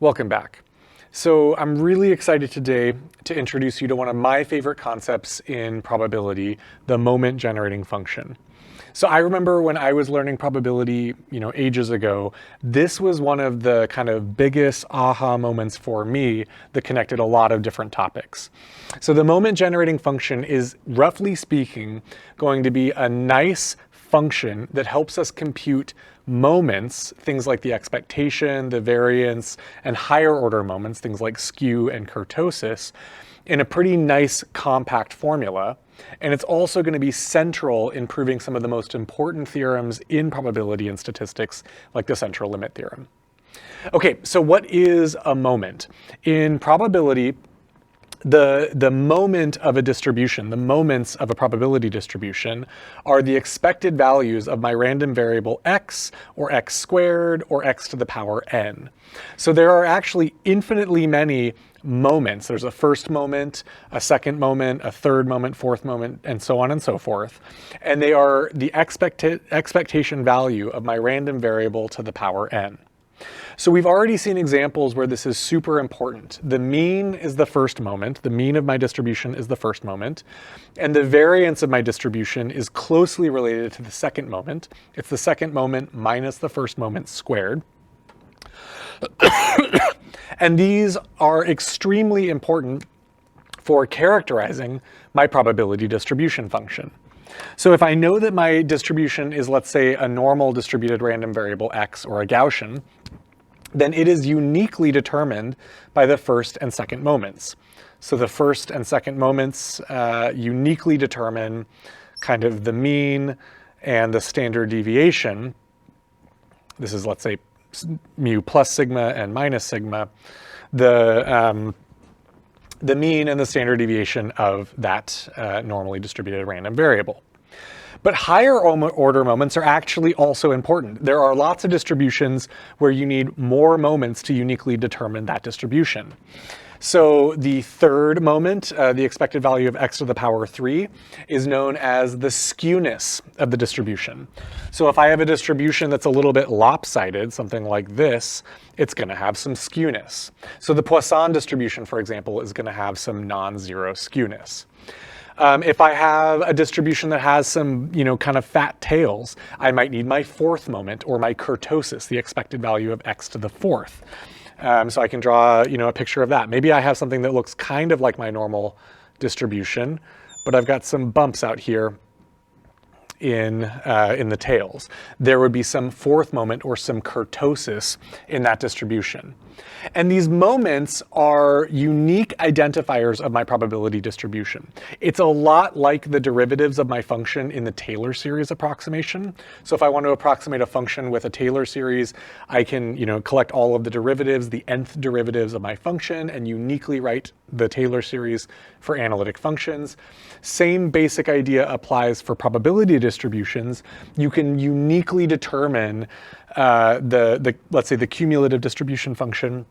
Welcome back. So I'm really excited today to introduce you to one of my favorite concepts in probability, the moment generating function. So I remember when I was learning probability, ages ago, this was one of the kind of biggest aha moments for me that connected a lot of different topics. So the moment generating function is, roughly speaking, going to be a nice function that helps us compute moments, things like the expectation, the variance, and higher order moments, things like skew and kurtosis, in a pretty nice compact formula. And it's also going to be central in proving some of the most important theorems in probability and statistics, like the central limit theorem. Okay, so what is a moment? In probability, the moment of a distribution, the moments of a probability distribution, are the expected values of my random variable x, or x squared, or x to the power n. So there are actually infinitely many moments. There's a first moment, a second moment, a third moment, fourth moment, and so on and so forth. And they are the expectation value of my random variable to the power n. So we've already seen examples where this is super important. The mean is the first moment. The mean of my distribution is the first moment. And the variance of my distribution is closely related to the second moment. It's the second moment minus the first moment squared. And these are extremely important for characterizing my probability distribution function. So if I know that my distribution is, let's say, a normal distributed random variable x, or a Gaussian, then it is uniquely determined by the first and second moments. So the first and second moments uniquely determine kind of the mean and the standard deviation. This is, let's say, mu plus sigma and minus sigma, the mean and the standard deviation of that normally distributed random variable. But higher order moments are actually also important. There are lots of distributions where you need more moments to uniquely determine that distribution. So the third moment, the expected value of x to the power 3, is known as the skewness of the distribution. So if I have a distribution that's a little bit lopsided, something like this, it's going to have some skewness. So the Poisson distribution, for example, is going to have some non-zero skewness. If I have a distribution that has some, kind of fat tails, I might need my fourth moment, or my kurtosis, the expected value of x to the fourth. So I can draw, a picture of that. Maybe I have something that looks kind of like my normal distribution, but I've got some bumps out here in the tails. There would be some fourth moment or some kurtosis in that distribution. And these moments are unique identifiers of my probability distribution. It's a lot like the derivatives of my function in the Taylor series approximation. So if I want to approximate a function with a Taylor series, I can, collect all of the derivatives, the nth derivatives of my function, and uniquely write the Taylor series for analytic functions. Same basic idea applies for probability distributions. You can uniquely determine let's say the cumulative distribution function,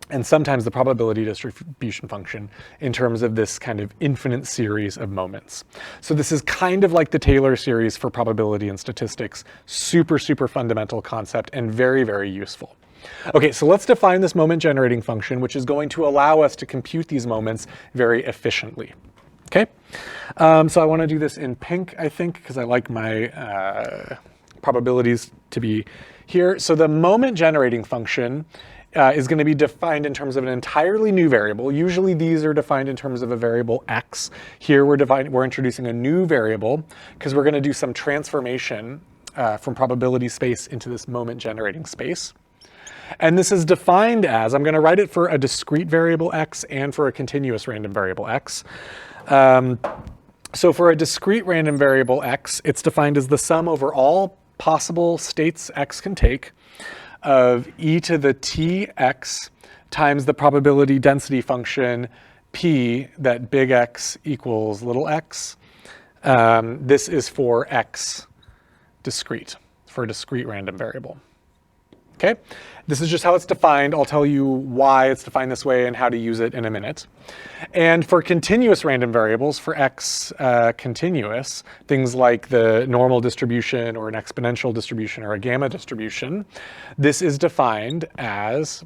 and sometimes the probability distribution function, in terms of this kind of infinite series of moments. So this is kind of like the Taylor series for probability and statistics. Super, super fundamental concept and very, very useful. Okay, so let's define this moment generating function, which is going to allow us to compute these moments very efficiently. Okay, so I want to do this in pink, I think, because I like my probabilities to be here. So the moment generating function is going to be defined in terms of an entirely new variable. Usually these are defined in terms of a variable x. Here we're introducing a new variable because we're going to do some transformation from probability space into this moment generating space. And this is defined as, I'm going to write it for a discrete variable x and for a continuous random variable x. So for a discrete random variable x, it's defined as the sum over all possible states x can take of e to the tx times the probability density function p that big X equals little x. This is for x discrete, for a discrete random variable. Okay, this is just how it's defined. I'll tell you why it's defined this way and how to use it in a minute. And for continuous random variables, for x continuous, things like the normal distribution or an exponential distribution or a gamma distribution, this is defined as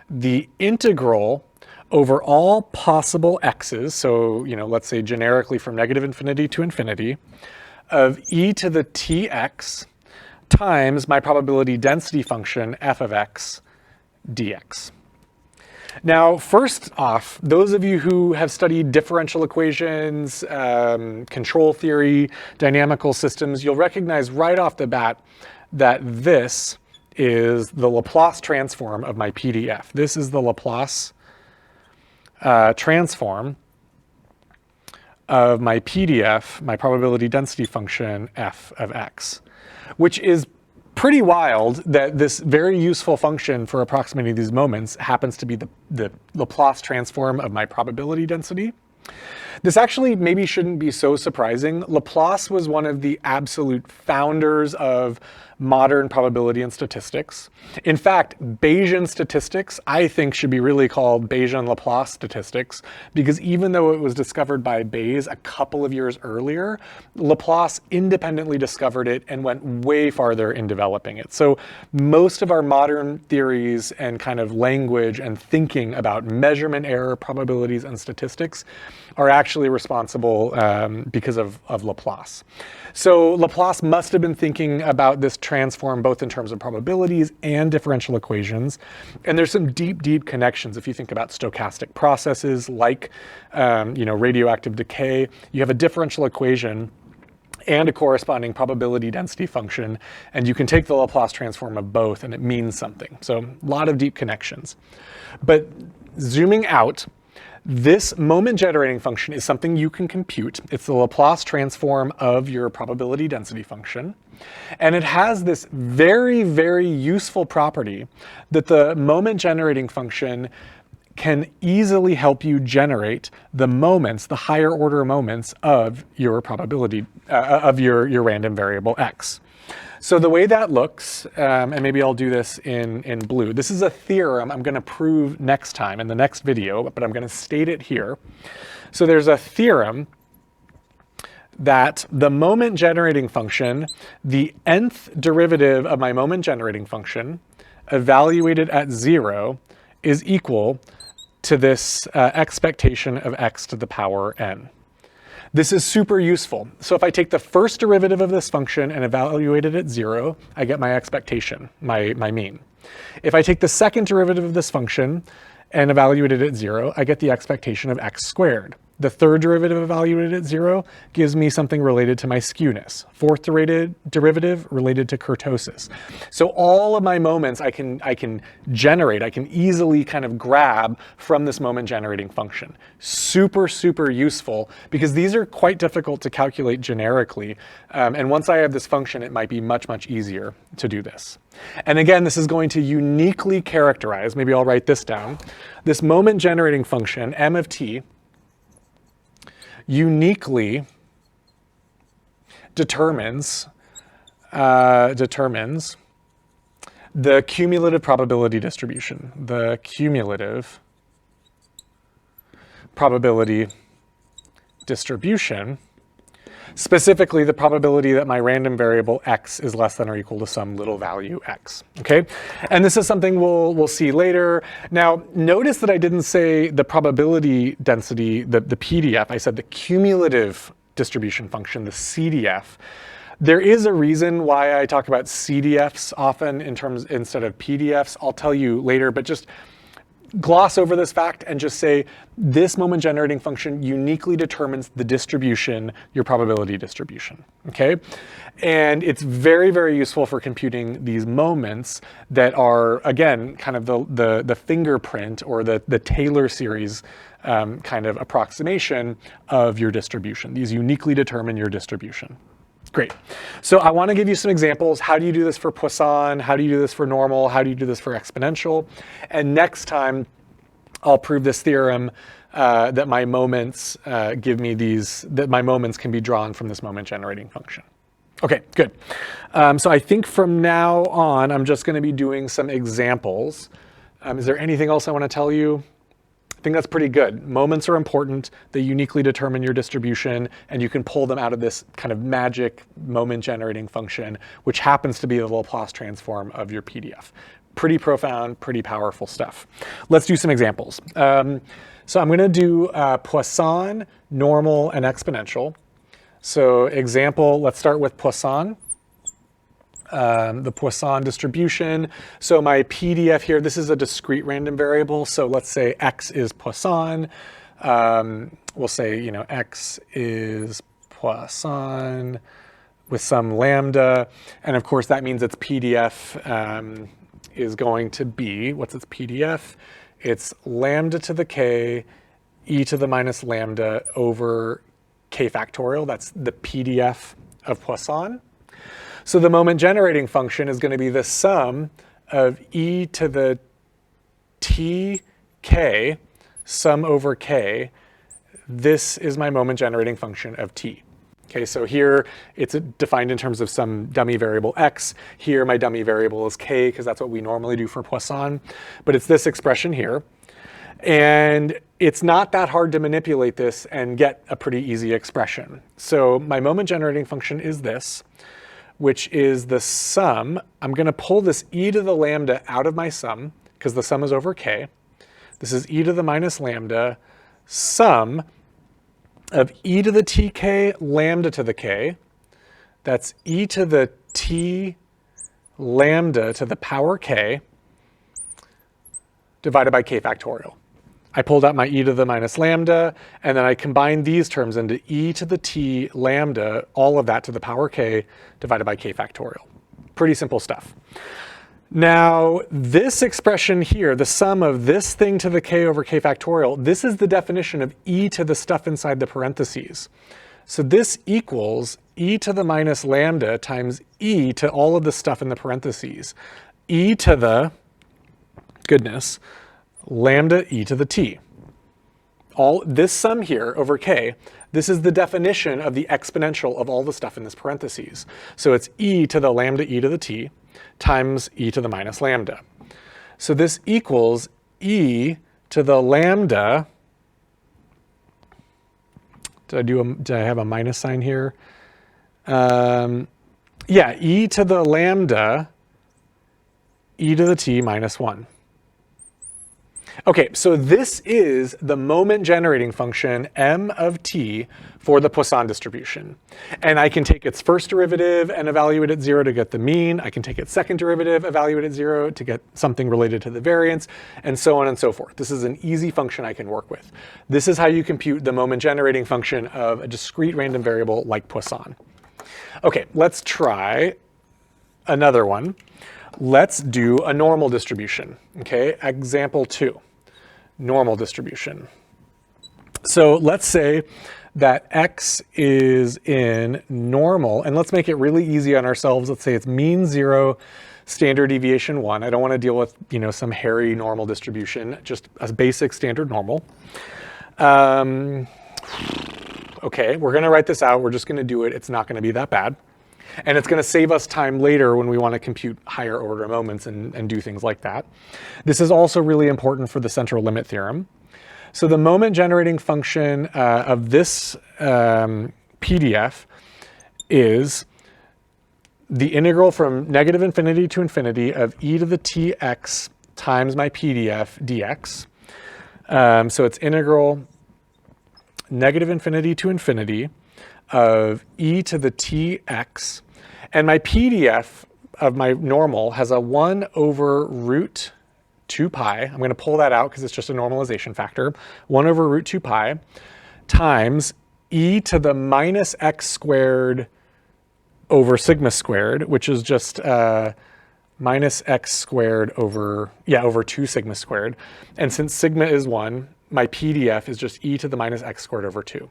the integral over all possible x's, so let's say generically from negative infinity to infinity, of e to the tx times my probability density function f of x dx. Now, first off, those of you who have studied differential equations, control theory, dynamical systems, you'll recognize right off the bat that this is the Laplace transform of my PDF. This is the Laplace transform of my PDF, my probability density function, f of x, which is pretty wild that this very useful function for approximating these moments happens to be the Laplace transform of my probability density. This actually maybe shouldn't be so surprising. Laplace was one of the absolute founders of modern probability and statistics. In fact, Bayesian statistics, I think, should be really called Bayesian-Laplace statistics, because even though it was discovered by Bayes a couple of years earlier, Laplace independently discovered it and went way farther in developing it. So most of our modern theories and kind of language and thinking about measurement error, probabilities, and statistics are actually responsible because of Laplace. So Laplace must have been thinking about this transform both in terms of probabilities and differential equations. And there's some deep, deep connections if you think about stochastic processes like radioactive decay. You have a differential equation and a corresponding probability density function, and you can take the Laplace transform of both and it means something. So a lot of deep connections. But zooming out, this moment generating function is something you can compute. It's the Laplace transform of your probability density function. And it has this very, very useful property that the moment generating function can easily help you generate the moments, the higher order moments of your probability, of your random variable x. So the way that looks, and maybe I'll do this in blue, this is a theorem I'm going to prove next time in the next video, but I'm going to state it here. So there's a theorem that the moment generating function, the nth derivative of my moment generating function, evaluated at 0, is equal to this expectation of x to the power n. This is super useful. So if I take the first derivative of this function and evaluate it at 0, I get my expectation, my mean. If I take the second derivative of this function and evaluate it at 0, I get the expectation of x squared. The third derivative evaluated at 0 gives me something related to my skewness. Fourth derivative related to kurtosis. So all of my moments I can generate, I can easily kind of grab from this moment generating function. Super, super useful because these are quite difficult to calculate generically. And once I have this function, it might be much, much easier to do this. And again, this is going to uniquely characterize, maybe I'll write this down, this moment generating function, m of t, uniquely determines the cumulative probability distribution, the cumulative probability distribution, specifically the probability that my random variable x is less than or equal to some little value x, okay? And this is something we'll see later. Now, notice that I didn't say the probability density, the PDF, I said the cumulative distribution function, the CDF. There is a reason why I talk about CDFs often instead of PDFs. I'll tell you later, but just gloss over this fact and just say this moment generating function uniquely determines the distribution, your probability distribution, okay? And it's very, very useful for computing these moments that are, again, kind of the fingerprint or the Taylor series kind of approximation of your distribution. These uniquely determine your distribution. Great. So I want to give you some examples. How do you do this for Poisson? How do you do this for normal? How do you do this for exponential? And next time, I'll prove this theorem that my moments that my moments can be drawn from this moment generating function. Okay, good. So I think from now on, I'm just going to be doing some examples. Is there anything else I want to tell you? I think that's pretty good. Moments are important. They uniquely determine your distribution, and you can pull them out of this kind of magic moment generating function, which happens to be the Laplace transform of your PDF. pretty profound, pretty powerful stuff. Let's do some examples. So I'm going to do Poisson, normal, and exponential. So example, let's start with Poisson. The Poisson distribution. So my PDF here, this is a discrete random variable. So let's say x is Poisson. We'll say, x is Poisson with some lambda. And of course, that means its PDF is going to be, what's its PDF? It's lambda to the k, e to the minus lambda over k factorial. That's the PDF of Poisson. So the moment generating function is going to be the sum of e to the tk, sum over k. This is my moment generating function of t. Okay, so here it's defined in terms of some dummy variable x. Here my dummy variable is k, because that's what we normally do for Poisson. But it's this expression here. And it's not that hard to manipulate this and get a pretty easy expression. So my moment generating function is this, which is the sum. I'm going to pull this e to the lambda out of my sum, because the sum is over k. This is e to the minus lambda, sum of e to the tk lambda to the k. That's e to the t lambda to the power k divided by k factorial. I pulled out my e to the minus lambda, and then I combined these terms into e to the t lambda, all of that to the power k divided by k factorial. Pretty simple stuff. Now, this expression here, the sum of this thing to the k over k factorial, this is the definition of e to the stuff inside the parentheses. So this equals e to the minus lambda times e to all of the stuff in the parentheses. E to the, goodness, lambda e to the t. All this sum here over k, this is the definition of the exponential of all the stuff in this parentheses. So it's e to the lambda e to the t times e to the minus lambda. So this equals e to the lambda. Did I have a minus sign here? Yeah, e to the lambda e to the t minus 1. Okay, so this is the moment generating function m of t for the Poisson distribution. And I can take its first derivative and evaluate at 0 to get the mean. I can take its second derivative, evaluate at 0 to get something related to the variance, and so on and so forth. This is an easy function I can work with. This is how you compute the moment generating function of a discrete random variable like Poisson. Okay, let's try another one. Let's do a normal distribution. Okay, example 2. Normal distribution. So let's say that x is in normal, and let's make it really easy on ourselves. Let's say it's mean 0, standard deviation 1. I don't want to deal with, some hairy normal distribution, just a basic standard normal. Okay, we're going to write this out. We're just going to do it. It's not going to be that bad. And it's going to save us time later when we want to compute higher order moments and do things like that. This is also really important for the central limit theorem. So the moment generating function of this PDF is the integral from negative infinity to infinity of e to the tx times my PDF dx. So it's integral negative infinity to infinity of e to the tx, and my PDF of my normal has a 1 over root 2 pi. I'm going to pull that out because it's just a normalization factor. 1 over root 2 pi times e to the minus x squared over sigma squared, which is just minus x squared over 2 sigma squared. And since sigma is 1, my PDF is just e to the minus x squared over 2.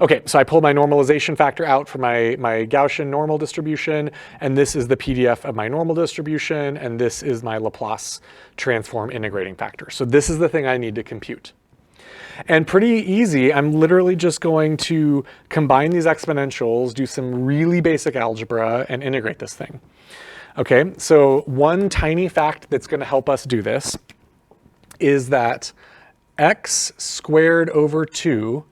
Okay, so I pulled my normalization factor out for my Gaussian normal distribution, and this is the PDF of my normal distribution, and this is my Laplace transform integrating factor. So this is the thing I need to compute. And pretty easy, I'm literally just going to combine these exponentials, do some really basic algebra, and integrate this thing. Okay, so one tiny fact that's going to help us do this is that x squared over 2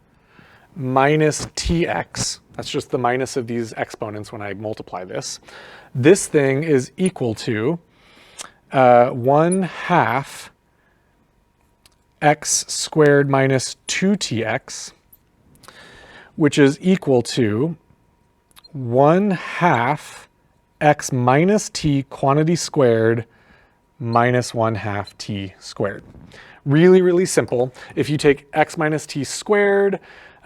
minus tx, that's just the minus of these exponents when I multiply this. This thing is equal to 1/2 x squared minus 2tx, which is equal to 1/2 x minus t quantity squared minus 1/2 t squared. Really, really simple. If you take x minus t squared,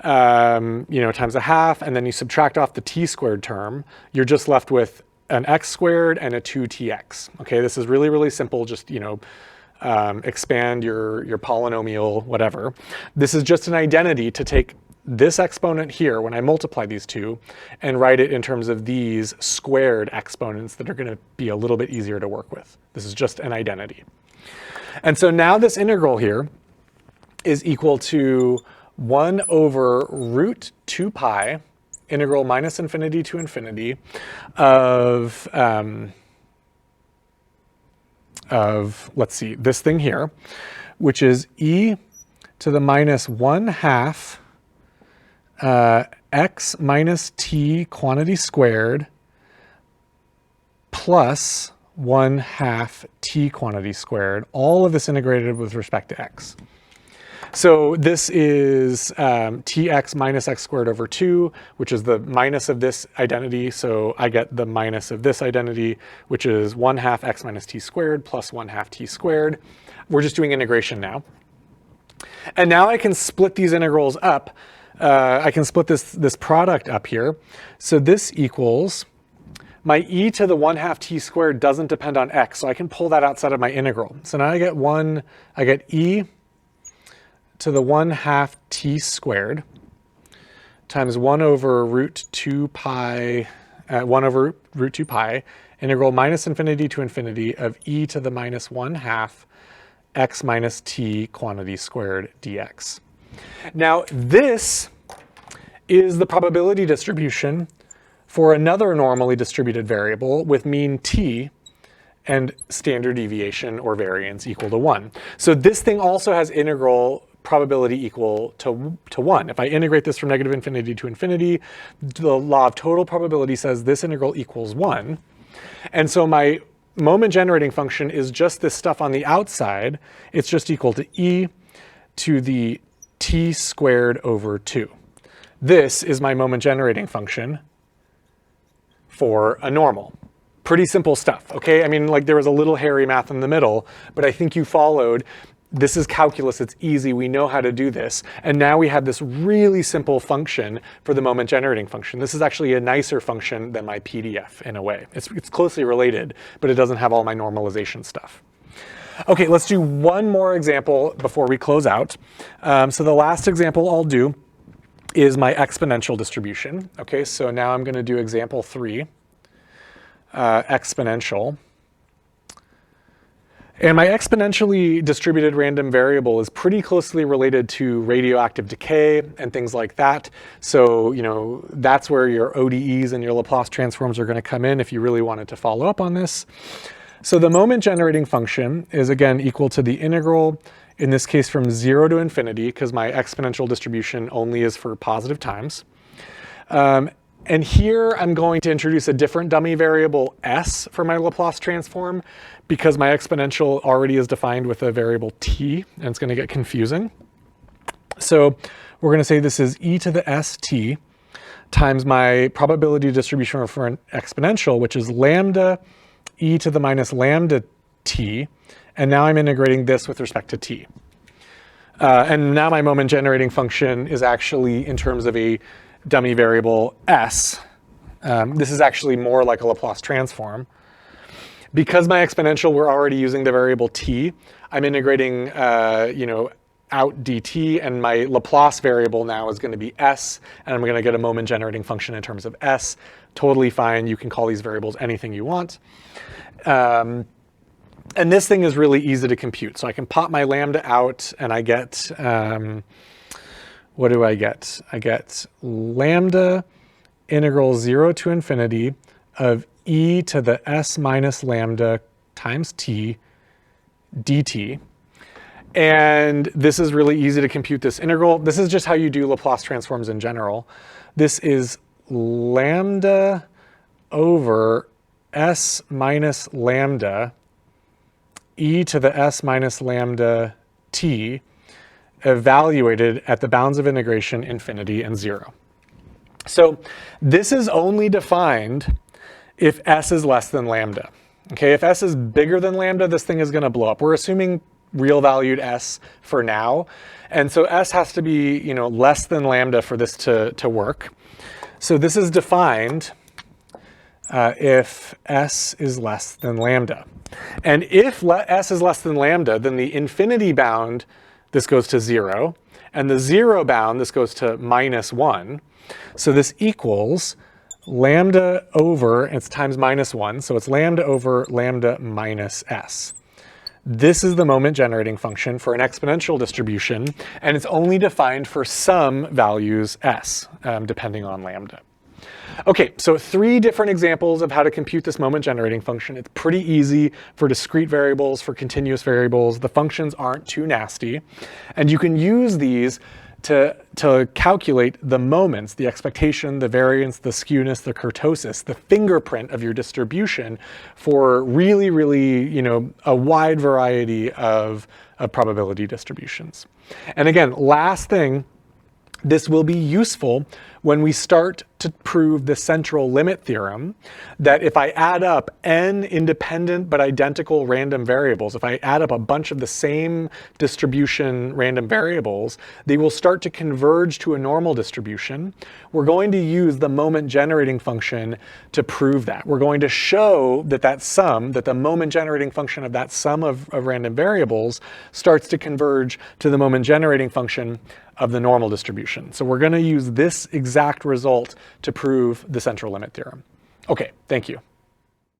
times 1/2, and then you subtract off the t squared term, you're just left with an x squared and a 2tx. Okay, this is really, really simple. Just, expand your polynomial, whatever. This is just an identity to take this exponent here, when I multiply these two, and write it in terms of these squared exponents that are going to be a little bit easier to work with. This is just an identity. And so now this integral here is equal to 1 over root 2 pi, integral minus infinity to infinity, of let's see, this thing here, which is e to the minus 1/2 x minus t quantity squared plus 1/2 t quantity squared, all of this integrated with respect to x. So this is tx minus x squared over 2, which is the minus of this identity. So I get the minus of this identity, which is 1/2 x minus t squared plus 1/2 t squared. We're just doing integration now. And now I can split these integrals up. I can split this product up here. So this equals, my e to the 1/2 t squared doesn't depend on x, so I can pull that outside of my integral. So now I get e to the 1/2 t squared times 1 over root 2 pi, 1 over root 2 pi, integral minus infinity to infinity of e to the minus 1/2 x minus t quantity squared dx. Now this is the probability distribution for another normally distributed variable with mean t and standard deviation or variance equal to 1. So this thing also has integral probability equal to 1. If I integrate this from negative infinity to infinity, the law of total probability says this integral equals 1. And so my moment generating function is just this stuff on the outside. It's just equal to e to the t squared over 2. This is my moment generating function for a normal. Pretty simple stuff, okay? I mean, like, there was a little hairy math in the middle, but I think you followed. This is calculus, it's easy, we know how to do this. And now we have this really simple function for the moment generating function. This is actually a nicer function than my PDF in a way. It's closely related, but it doesn't have all my normalization stuff. Okay, let's do one more example before we close out. So the last example I'll do is my exponential distribution. Okay, so now I'm gonna do example 3, exponential. And my exponentially distributed random variable is pretty closely related to radioactive decay and things like that. So, that's where your ODEs and your Laplace transforms are going to come in if you really wanted to follow up on this. So the moment generating function is, again, equal to the integral, in this case from 0 to infinity, because my exponential distribution only is for positive times. And here I'm going to introduce a different dummy variable s for my Laplace transform, because my exponential already is defined with a variable t, and it's going to get confusing. So we're going to say this is e to the st times my probability distribution for an exponential, which is lambda e to the minus lambda t. And now I'm integrating this with respect to t. And now my moment generating function is actually in terms of a dummy variable s. This is actually more like a Laplace transform. Because my exponential, we're already using the variable t, I'm integrating out dt, and my Laplace variable now is going to be s, and I'm going to get a moment generating function in terms of s. Totally fine. You can call these variables anything you want. And this thing is really easy to compute. So I can pop my lambda out, and I get, what do I get? I get lambda integral 0 to infinity of e to the s minus lambda times t dt. And this is really easy to compute this integral. This is just how you do Laplace transforms in general. This is lambda over s minus lambda e to the s minus lambda t evaluated at the bounds of integration infinity and 0. So this is only defined if s is less than lambda. Okay, if s is bigger than lambda, this thing is going to blow up. We're assuming real valued s for now, and so s has to be, you know, less than lambda for this to work. So this is defined if s is less than lambda. And if s is less than lambda, then the infinity bound, this goes to 0, and the 0 bound, this goes to -1. So this equals lambda over, it's times -1, so it's lambda over lambda minus s. This is the moment generating function for an exponential distribution, and it's only defined for some values s, depending on lambda. Okay, so 3 different examples of how to compute this moment generating function. It's pretty easy for discrete variables, for continuous variables. The functions aren't too nasty, and you can use these to calculate the moments, the expectation, the variance, the skewness, the kurtosis, the fingerprint of your distribution for really, really, you know, a wide variety of probability distributions. And again, last thing, this will be useful when we start to prove the central limit theorem, that if I add up n independent but identical random variables, if I add up a bunch of the same distribution random variables, they will start to converge to a normal distribution. We're going to use the moment generating function to prove that. We're going to show that that sum, that the moment generating function of that sum of random variables starts to converge to the moment generating function of the normal distribution. So we're going to use this exact result to prove the central limit theorem. Okay, thank you.